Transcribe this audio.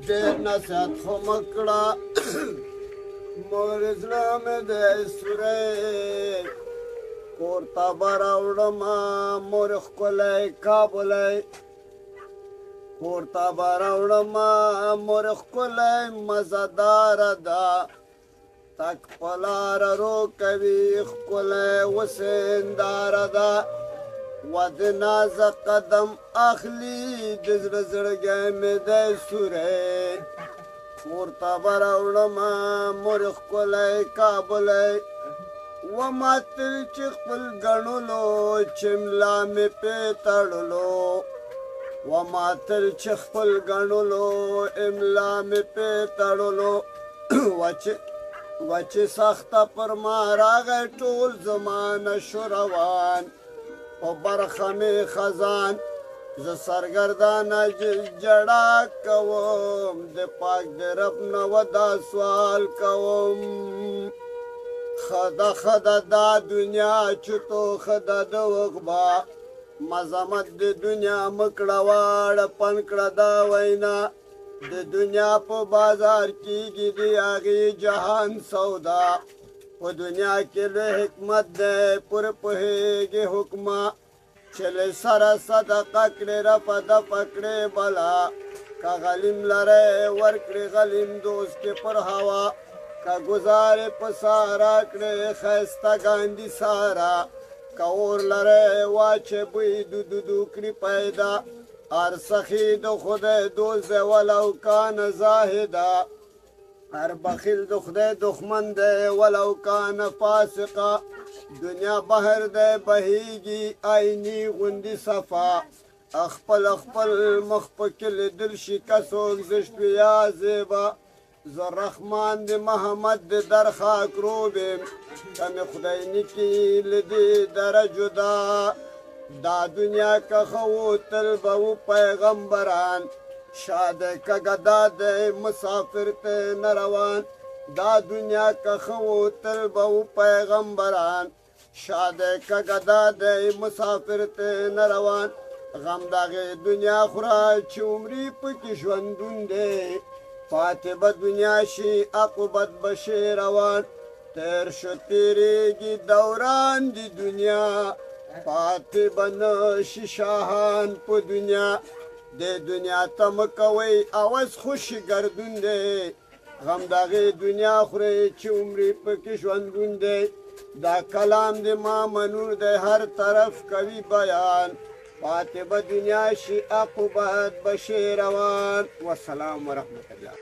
ډېر نصیحت خو مه کړه مګر زړه مې دی سوری کور ته به راوړمه مور ښکلی کابلی کور ته به راوړمه مور ښکلی مزهداره ده تک په لاره رو کوي ښکلی وسنداره ده و د نازه قدم اخلي د زړه زړګی مې دی سوری کور ته به راوړمه مور ښکلی کابلی و ما تل چې خپل ګڼلو چې ملا مې پې تړلو و ما تل چې خپل ګڼلو املا مې پې تړلو و چې سخته پر ما راغی ټول زمانه شو روان په برخه مې خزان زه سرګردانه جړا کوم د پاک د رب نه و دا سوال کوم خدا دا دنیا چتو خدا د وغبا مزمت د دنیا مکړه واړه پنکړه دا وینا د دنیا په بازار کېږي د هغې جهان سودا په دنیا کې لوی حکمت دی پوره پوهېږي حکمه چې له سره صدقه کړې رفع دفع کړې بلا که غلیم لرئ ورکړې غلیم دوست کې پر هوا که ګزارې په سارا کړې ښایسته ګاندي سارا که اور لرئ واچې بوی دو کړي پیدا هر سخي د خدای دوست دی ولو کان زاهده هر بخیل د خدای دښمن دی ولو کان فاسقه دنیا بهر دی بهیږي آیني غوندې صفا خپل مخ پکې لیدل شي که څوک زشت وي یا زیبا زه رحمان د محمد د در خاک روب یم که مې خدای نیکي له دې دره جدا دا دنیا که ښه و تل به و پیغمبران شاده که ګدا دی مسافر ته نه روان دا دنیا که ښه و تل به و پیغمبران شاده که ګدا دی مسافر ته نه روان غم دغې دنیا خوره چې عمرې پکې ژوندون دی پاتې به دنیا شي عاقبت به شي روان تیر شو تیریږي دوران د دنیا پاتې به نه شي شاهان په دنیا د دنیا تمه کوئ عوض خوشي ګردون دی غم دغې دنیا خورئ چې عمرې پکې ژوندون دی دا کلام د ما منور دی هر طرف کوي بیان پاتې به دنیا شي عاقبت به شي روان والسلام ورحمة الله